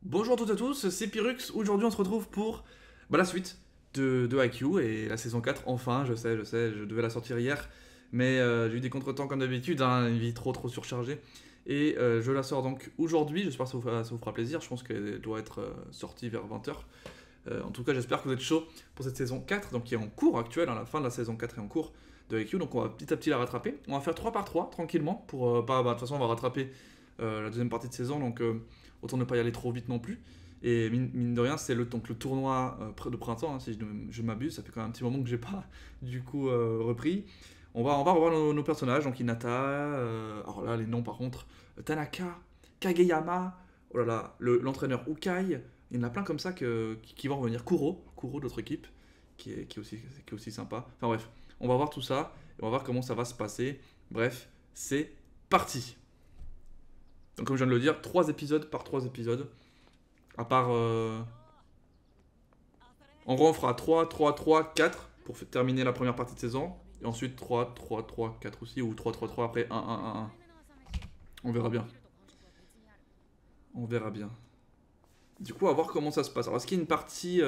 Bonjour à toutes et à tous, c'est Pyrrhux. Aujourd'hui, on se retrouve pour la suite de IQ et la saison 4. Enfin, je sais, je devais la sortir hier, mais j'ai eu des contretemps comme d'habitude, hein, une vie trop surchargée. Et je la sors donc aujourd'hui. J'espère que ça vous fera plaisir. Je pense qu'elle doit être sortie vers 20h. En tout cas, j'espère que vous êtes chaud pour cette saison 4, donc qui est en cours actuelle. Hein, la fin de la saison 4 est en cours de IQ, donc on va petit à petit la rattraper. On va faire 3 par 3 tranquillement pour pas. De toute façon, on va rattraper la deuxième partie de saison, donc autant ne pas y aller trop vite non plus. Et mine de rien, c'est donc le tournoi de printemps, hein, si je m'abuse, ça fait quand même un petit moment que j'ai pas du coup repris. On va revoir nos personnages, donc Hinata, alors là les noms par contre, Tanaka, Kageyama, oh là là, l'entraîneur Ukai, il y en a plein comme ça qui vont revenir. Kuro de notre équipe, qui est aussi sympa. Enfin bref, on va voir tout ça, et on va voir comment ça va se passer. Bref, c'est parti. Donc comme je viens de le dire, 3 épisodes par 3 épisodes. À part... En gros, on fera 3, 3, 3, 4 pour terminer la première partie de saison. Et ensuite 3, 3, 3, 4 aussi. Ou 3, 3, 3 après 1, 1, 1, 1. On verra bien. On verra bien. Du coup, on va voir comment ça se passe. Alors, est-ce qu'il y a une partie...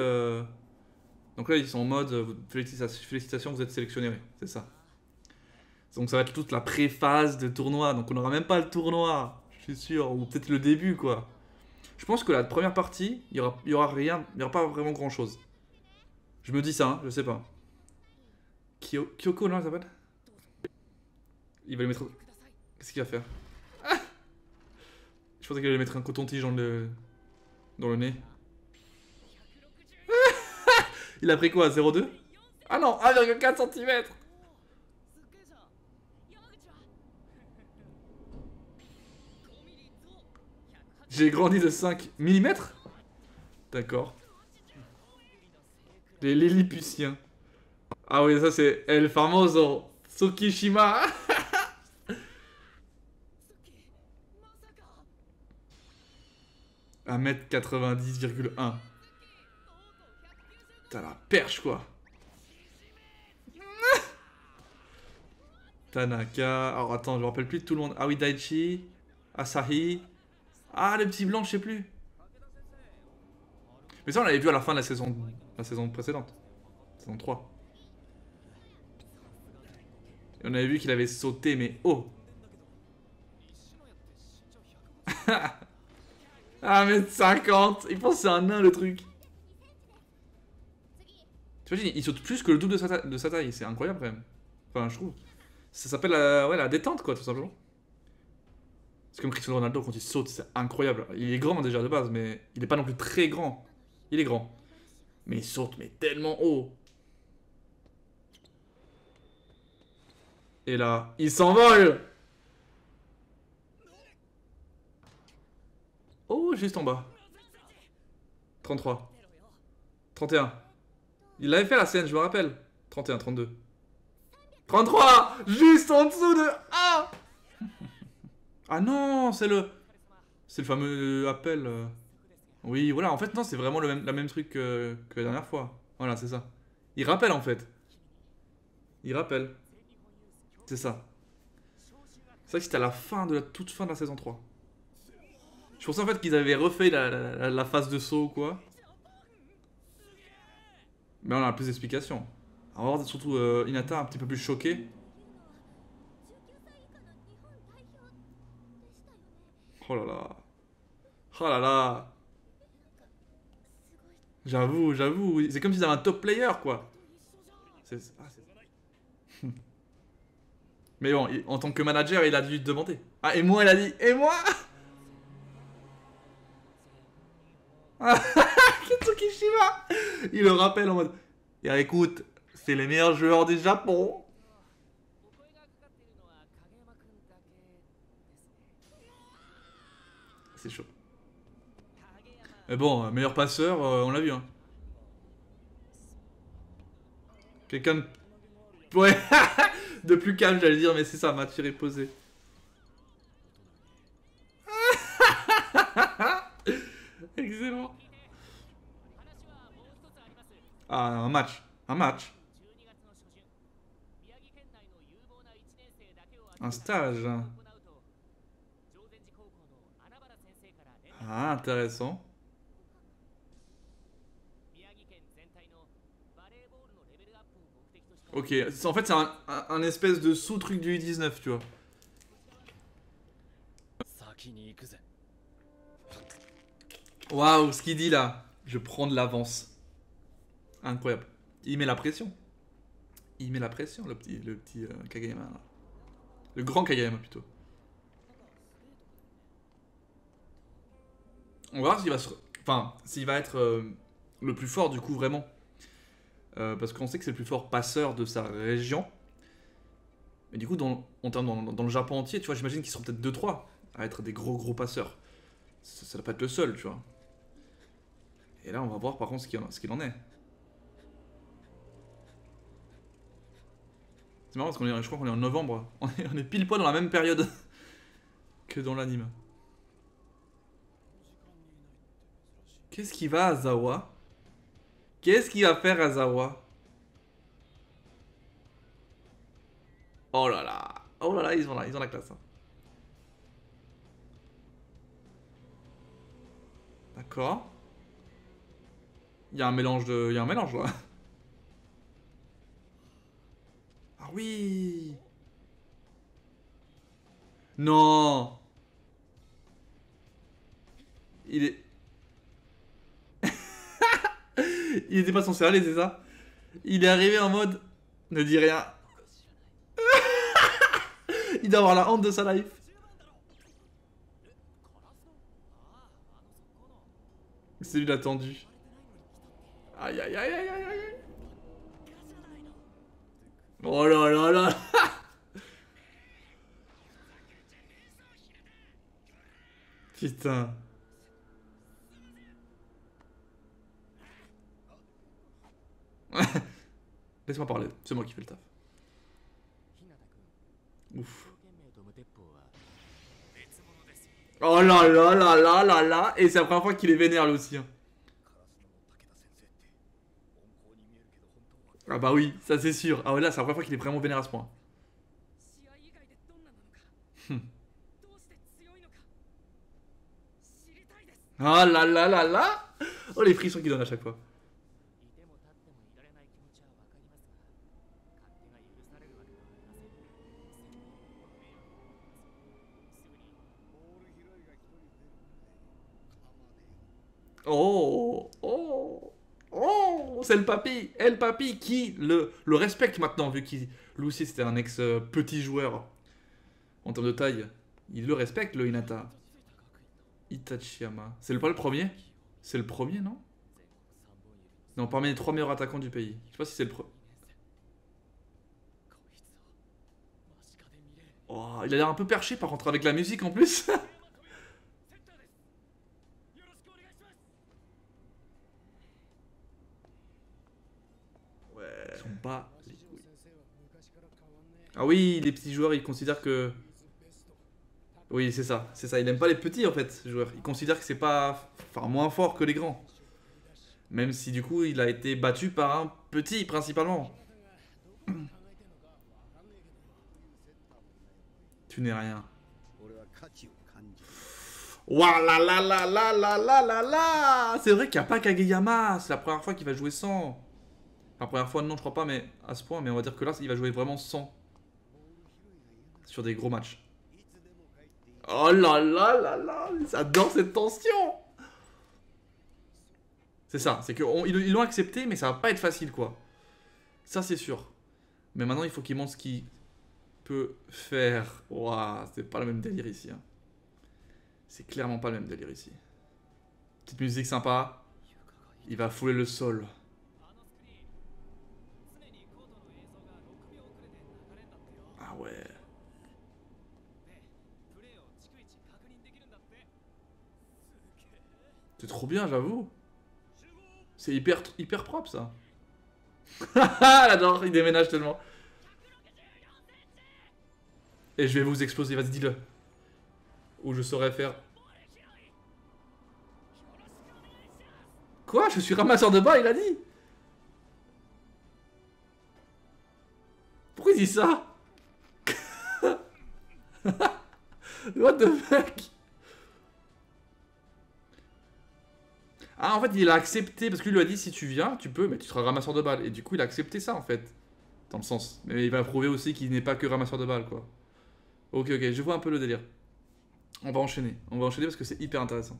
Donc là, ils sont en mode... félicitations, vous êtes sélectionnés. C'est ça. Donc ça va être toute la préphase de tournoi. Donc on n'aura même pas le tournoi. Je suis sûr. Ou peut-être le début, quoi. Je pense que la première partie, il y aura rien, il n'y aura pas vraiment grand chose. Je me dis ça, hein, je sais pas. Kyoko, non, elle s'appelle. Il va lui mettre. Qu'est-ce qu'il va faire? Je pensais qu'il allait mettre un coton-tige dans le nez. Il a pris quoi, 0,2? Ah non, 1,4 cm. J'ai grandi de 5 mm. D'accord. Les Lilliputiens. Ah oui, ça c'est El Famoso Tsukishima. 1m90,1. T'as la perche quoi. Tanaka. Alors attends, je me rappelle plus de tout le monde. Ah oui, Daichi. Asahi. Ah, le petit blanc, je sais plus. Mais ça, on l'avait vu à la fin de la saison précédente. Saison 3. Et on avait vu qu'il avait sauté, mais oh. Ah, 1m50. Il pense que c'est un nain le truc. Tu imagines, il saute plus que le double de sa taille. C'est incroyable quand même. Enfin, je trouve. Ça s'appelle la détente, quoi, tout simplement. C'est comme Cristiano Ronaldo quand il saute, c'est incroyable. Il est grand déjà de base, mais il est pas non plus très grand. Il est grand. Mais il saute, mais tellement haut. Et là, il s'envole. Oh, juste en bas. 33. 31. Il avait fait la scène, je me rappelle. 31, 32. 33. Juste en dessous de... Ah. Ah non, c'est le fameux appel. Oui, voilà, en fait, non, c'est vraiment la même truc que la dernière fois. Voilà, c'est ça. Il rappelle, en fait. Il rappelle. C'est ça. C'est vrai que c'était à la fin de la toute fin de la saison 3. Je pensais en fait qu'ils avaient refait la phase de saut ou quoi. Mais on a plus d'explications. On va voir surtout Hinata un petit peu plus choqué. Oh là là. Oh là là. J'avoue. C'est comme s'ils avaient un top player quoi. Mais bon, en tant que manager, il a dû demander. Ah, et moi, il a dit. Et moi. Kitsukishima. Il le rappelle en mode. Et écoute, c'est les meilleurs joueurs du Japon. C'est chaud. Mais bon, meilleur passeur, on l'a vu. Hein. Quelqu'un de... Ouais, de plus calme, j'allais dire, mais c'est ça, match reposé. Excellent. Ah, un match. Un match. Un stage. Ah, intéressant. Ok, en fait c'est un espèce de sous-truc du U19, tu vois. Waouh, ce qu'il dit là. Je prends de l'avance. Incroyable. Il met la pression. Il met la pression, le petit Kageyama. Là. Le grand Kageyama plutôt. On va voir s'il va se... Enfin, s'il va être le plus fort du coup vraiment. Parce qu'on sait que c'est le plus fort passeur de sa région. Mais du coup, dans le Japon entier, tu vois, j'imagine qu'ils seront peut-être 2-3 à être des gros passeurs. Ça doit pas être le seul, tu vois. Et là, on va voir par contre ce qu'il en est. C'est marrant parce je crois qu'on est en novembre. On est pile poil dans la même période que dans l'anime. Qu'est-ce qu'il va Azawa? Qu'est-ce qu'il va faire Azawa? Oh là là. Oh là là, ils ont la classe. Hein. D'accord. Il y a un mélange là. Ah oui. Non. Il est... Il était pas censé aller, c'est ça? Il est arrivé en mode... Ne dis rien. Il doit avoir la honte de sa life. C'est lui l'attendu. Aïe aïe aïe aïe aïe aïe. Oh là là là. Putain. Laisse-moi parler, c'est moi qui fais le taf. Ouf. Oh là là là là là là. Et c'est la première fois qu'il est vénère lui aussi. Hein. Ah bah oui, ça c'est sûr. Ah ouais, là c'est la première fois qu'il est vraiment vénère à ce point. Ah là là là là. Oh les frissons qu'il donne à chaque fois. Oh, oh, oh, c'est le papy, et le papy qui le respecte maintenant, vu qu'il lui aussi c'était un ex-petit joueur en termes de taille. Il le respecte, le Hinata. Itachiyama. C'est pas le premier? C'est le premier, non? Non, parmi les 3 meilleurs attaquants du pays. Je sais pas si c'est le premier. Oh, il a l'air un peu perché par contre avec la musique en plus. Ils sont bas les couilles. Ah oui, les petits joueurs, ils considèrent que... Oui, c'est ça, c'est ça. Il aime pas les petits en fait, ce joueur. Il considère que c'est pas... Enfin, moins fort que les grands. Même si du coup, il a été battu par un petit, principalement. Tu n'es rien. Ouah là là là là là là là là. C'est vrai qu'il n'y a pas Kageyama. C'est la première fois qu'il va jouer sans. Enfin, la première fois, non, je crois pas, mais à ce point. Mais on va dire que là, il va jouer vraiment sans. Sur des gros matchs. Oh là là là là. J'adore cette tension. C'est ça, c'est qu'ils l'ont accepté, mais ça va pas être facile, quoi. Ça, c'est sûr. Mais maintenant, il faut qu'il montre ce qu'il peut faire. Ouah, c'est pas le même délire ici. Hein. C'est clairement pas le même délire ici. Petite musique sympa. Il va fouler le sol. Ah ouais. C'est trop bien, j'avoue. C'est hyper propre, ça. J'adore, il déménage tellement. Et je vais vous exploser, vas-y, dis-le. Ou je saurais faire... Quoi? Je suis ramasseur de bas, il a dit? Pourquoi il dit ça? What the fuck? Ah, en fait, il a accepté, parce que lui a dit, si tu viens, tu peux, mais tu seras ramasseur de balles. Et du coup, il a accepté ça, en fait. dans le sens. Mais il va prouver aussi qu'il n'est pas que ramasseur de balles, quoi. Ok, ok, je vois un peu le délire. On va enchaîner. On va enchaîner parce que c'est hyper intéressant.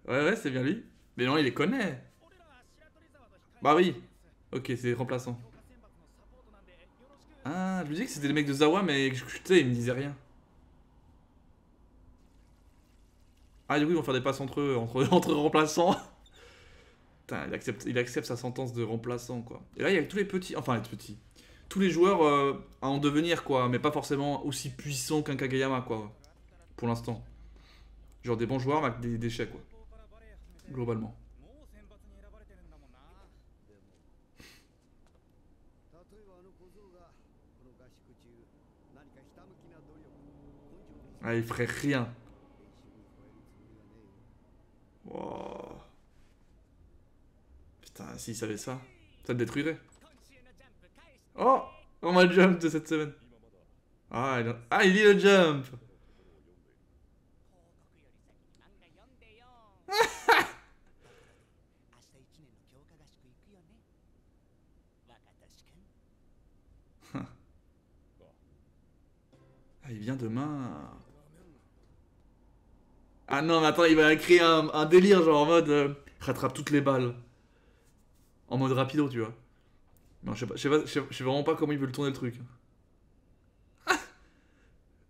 Ouais, ouais, c'est bien lui. Mais non, il les connaît. Bah oui. Ok, c'est remplaçant. Ah, je me disais que c'était les mecs de Zawa, mais tu sais, ils me disaient rien. Ah, du coup, ils vont faire des passes entre eux, entre remplaçants. Putain, il accepte sa sentence de remplaçant, quoi. Et là, il y a tous les petits, enfin les petits, tous les joueurs à en devenir, quoi, mais pas forcément aussi puissants qu'un Kageyama, quoi, pour l'instant. Genre des bons joueurs, mais avec des déchets, quoi, globalement. Ah, il ferait rien. Wow. Putain, s'il savait ça, ça te détruirait. Oh, on m'a jump de cette semaine. Ah, il lit le jump. Ah, il vient demain. Ah non, mais attends, il va créer un délire, genre en mode rattrape toutes les balles. En mode rapido, tu vois. Non, je sais vraiment pas comment il veut le tourner le truc.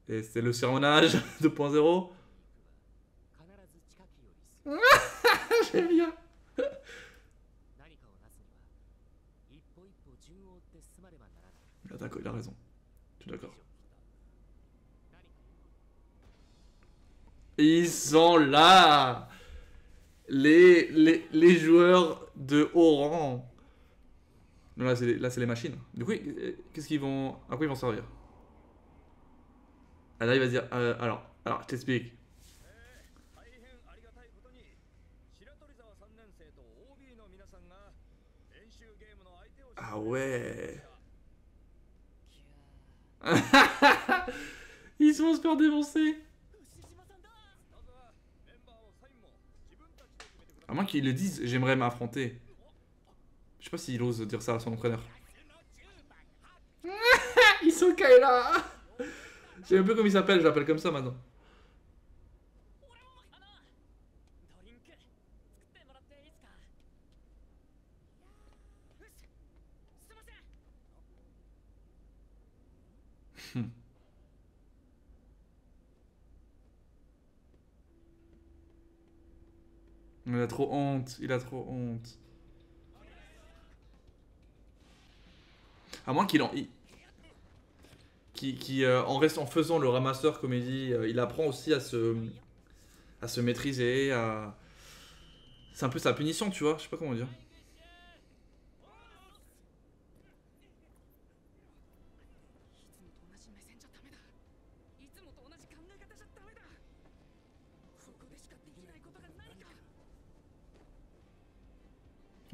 Et c'est le surmenage 2.0. J'aime bien. D'accord, il a raison. Je suis d'accord. Ils sont là, les joueurs de haut rang. Non, là, c'est les machines. Du coup, qu'est-ce qu'ils vont. À quoi ils vont servir? Ah, là, il va se dire. Alors, je t'explique. Ah ouais. Ils vont se faire défoncer. À moins qu'ils le disent, j'aimerais m'affronter. Je sais pas s'il ose dire ça à son entraîneur. Hisoka est là. Je sais un peu comment il s'appelle, je l'appelle comme ça maintenant. Il a trop honte, il a trop honte. À moins qu'il en... en faisant le ramasseur comédie, il apprend aussi à se maîtriser, à... C'est un peu sa punition, tu vois, je sais pas comment dire.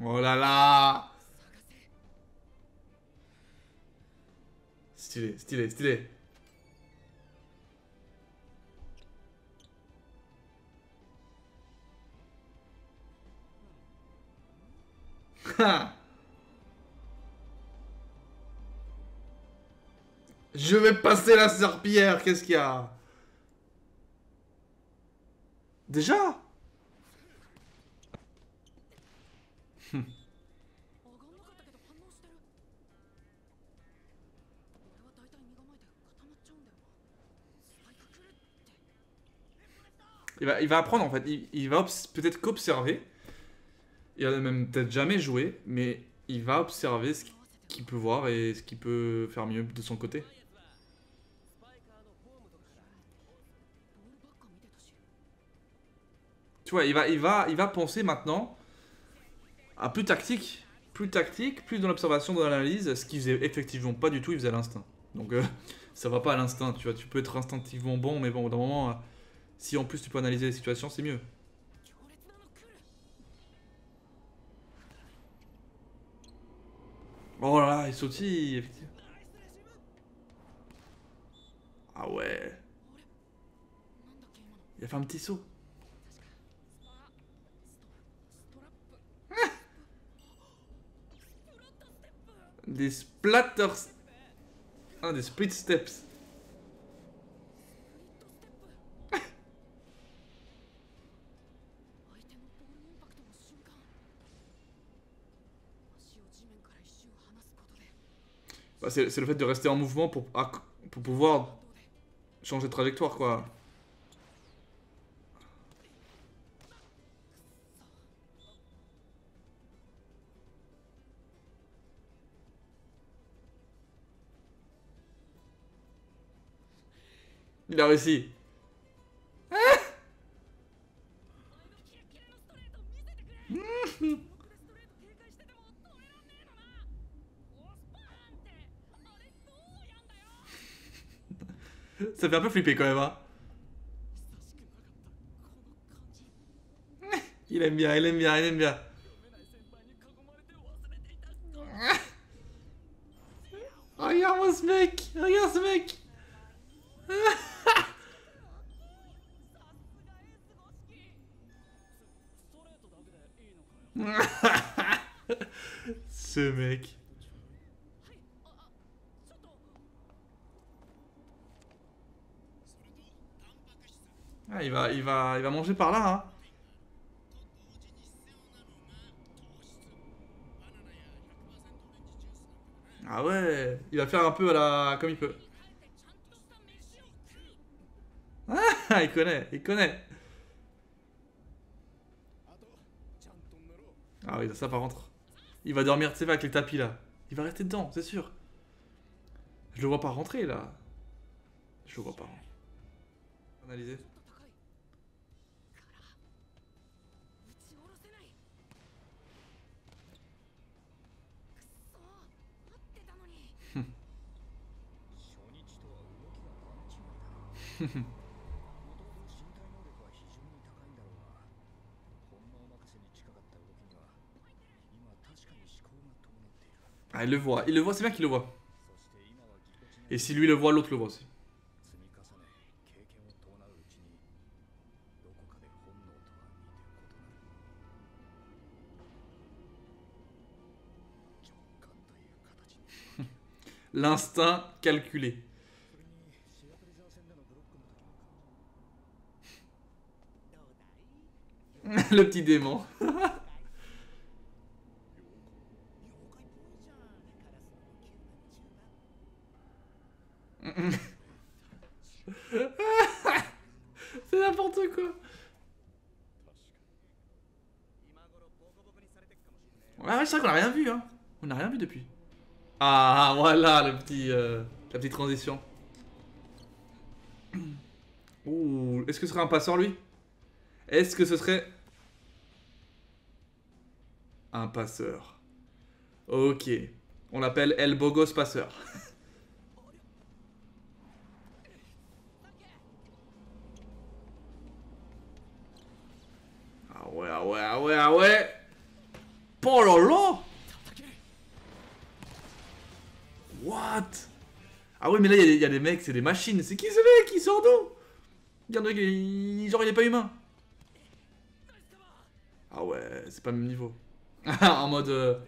Oh là là. Stylé, stylé, stylé. Je vais passer la serpillière, qu'est-ce qu'il y a? Déjà? Il va apprendre en fait, il va peut-être qu'observer. Il va même peut-être jamais jouer, mais il va observer ce qu'il peut voir et ce qu'il peut faire mieux de son côté. Tu vois, il va penser maintenant à plus tactique, plus dans l'observation, dans l'analyse, ce qu'il faisait effectivement pas du tout, il faisait à l'instinct. Donc ça va pas à l'instinct, tu vois, tu peux être instinctivement bon, mais bon, au bout d'un moment, si en plus tu peux analyser les situations, c'est mieux. Oh là là, il sautille, effectivement. Ah ouais. Il a fait un petit saut. Des splatters. Ah, des split steps. Bah, c'est le fait de rester en mouvement pour pouvoir changer de trajectoire, quoi. Il a réussi. Ça fait un peu flipper quand même, hein. Il aime bien, il aime bien, il aime bien. Regarde-moi ce mec. Regarde ce mec. Ce mec. Ah, il va manger par là, hein. Ah ouais, il va faire un peu à la... comme il peut. Ah, il connaît, il connaît. Ah oui, ça par contre. Il va dormir, tu sais, avec les tapis là. Il va rester dedans, c'est sûr. Je le vois pas rentrer là. Je le vois pas. Analyser. Ah, il le voit, c'est bien qu'il le voit. Et si lui le voit, l'autre le voit aussi. L'instinct calculé. Le petit démon. C'est n'importe quoi. Ah ouais, c'est vrai qu'on a rien vu, hein. On a rien vu depuis. Ah, voilà la petite transition. Ouh, est-ce que ce serait un passeur, lui? Est-ce que ce serait un passeur? Ok. On l'appelle El Bogos Passeur. Ah ouais, ah ouais, ah ouais, ah ouais. Oh là là. What? Ah ouais, mais là, il y a des mecs, c'est des machines. C'est qui ce mec? Il sort d'où? Regarde, genre, il est pas humain. Ah ouais, c'est pas le même niveau. En mode...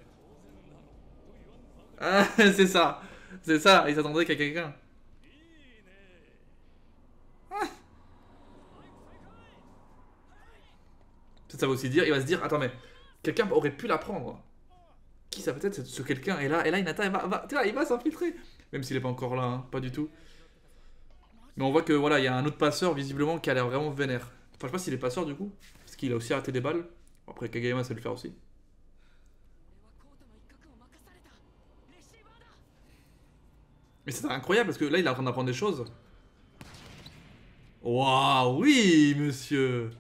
Ah, c'est ça. C'est ça, il s'attendait qu'à quelqu'un. Ça veut aussi dire, il va se dire, attends mais, quelqu'un aurait pu la prendre. Qui ça peut être ce quelqu'un? Et là Hinata, tu vois, il va s'infiltrer. Même s'il est pas encore là, hein, pas du tout. Mais on voit que voilà, il y a un autre passeur visiblement qui a l'air vraiment vénère. Enfin, je sais pas s'il est passeur du coup, parce qu'il a aussi arrêté des balles. Après, Kageyama sait le faire aussi. Mais c'est incroyable parce que là, il est en train d'apprendre des choses. Waouh, oui, monsieur.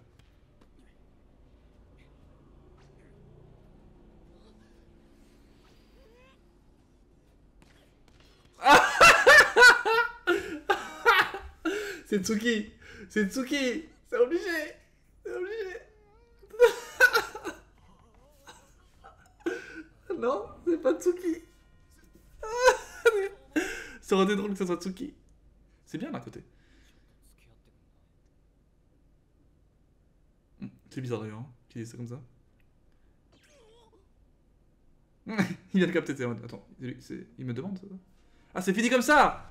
C'est Tsuki. C'est Tsuki. C'est obligé. C'est obligé. Non, c'est pas Tsuki. Ça aurait été drôle que ça soit Tsuki. C'est bien d'un côté. C'est bizarre d'ailleurs, hein, qu'il dise ça comme ça. Il vient de capter. Attends, il me demande ça. Ah, c'est fini comme ça.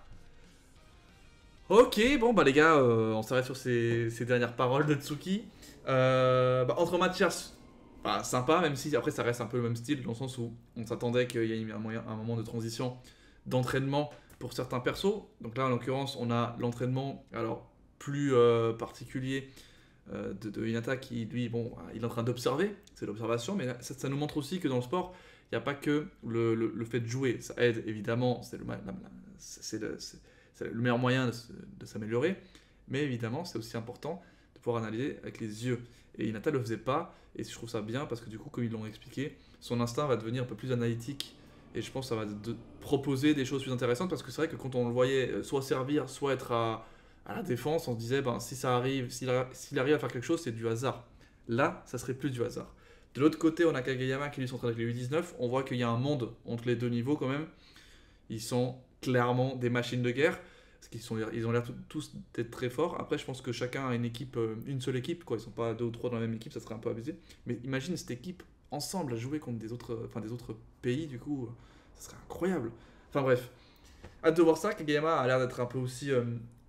Ok, bon bah les gars, on s'arrête sur ces dernières paroles de Tsuki. Entre Mathias, bah, sympa, même si après ça reste un peu le même style, dans le sens où on s'attendait qu'il y ait un moment de transition d'entraînement pour certains persos. Donc là, en l'occurrence, on a l'entraînement, alors plus particulier de Hinata qui, lui, bon, il est en train d'observer, c'est l'observation, mais ça nous montre aussi que dans le sport, il n'y a pas que le fait de jouer, ça aide évidemment, c'est le meilleur moyen de s'améliorer, mais évidemment, c'est aussi important de pouvoir analyser avec les yeux. Et Hinata ne le faisait pas, et je trouve ça bien parce que du coup, comme ils l'ont expliqué, son instinct va devenir un peu plus analytique, et je pense que ça va proposer des choses plus intéressantes parce que c'est vrai que quand on le voyait soit servir, soit être à la défense, on se disait ben, si ça arrive, s'il arrive à faire quelque chose, c'est du hasard. Là, ça serait plus du hasard. De l'autre côté, on a Kageyama qui lui s'entraîne avec les U19. On voit qu'il y a un monde entre les deux niveaux quand même. Ils sont clairement des machines de guerre. Parce ils ont l'air tous d'être très forts. Après, je pense que chacun a une seule équipe. Quoi. Ils sont pas deux ou trois dans la même équipe, ça serait un peu abusé. Mais imagine cette équipe ensemble à jouer contre des autres pays, du coup, ça serait incroyable. Enfin bref, hâte de voir ça. Kageyama a l'air d'être un peu aussi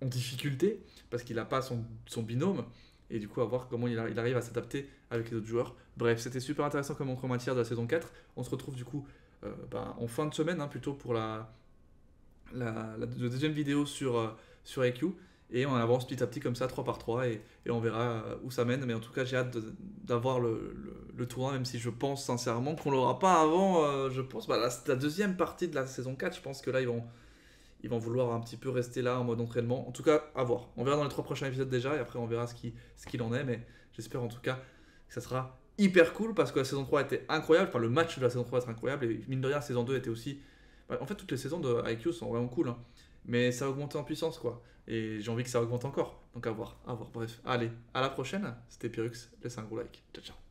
en difficulté parce qu'il n'a pas son binôme. Et du coup, à voir comment il arrive à s'adapter avec les autres joueurs. Bref, c'était super intéressant comme entrée en matière de la saison 4. On se retrouve du coup en fin de semaine, plutôt pour la deuxième vidéo sur IQ. Et on avance petit à petit comme ça, 3 par 3. Et on verra où ça mène. Mais en tout cas, j'ai hâte d'avoir le tournoi, même si je pense sincèrement qu'on l'aura pas avant. Je pense la deuxième partie de la saison 4. Je pense que là, ils vont vouloir un petit peu rester là en mode entraînement. En tout cas, à voir. On verra dans les 3 prochains épisodes déjà, et après on verra ce qu'il en est. Mais j'espère en tout cas que ça sera hyper cool, parce que la saison 3 était incroyable. Enfin, le match de la saison 3 était incroyable, et mine de rien, la saison 2 était aussi... en fait, toutes les saisons de IQ sont vraiment cool, hein. Mais ça a augmenté en puissance, quoi. Et j'ai envie que ça augmente encore. Donc à voir, à voir. Bref, allez, à la prochaine. C'était Pyrrhux, laissez un gros like. Ciao, ciao.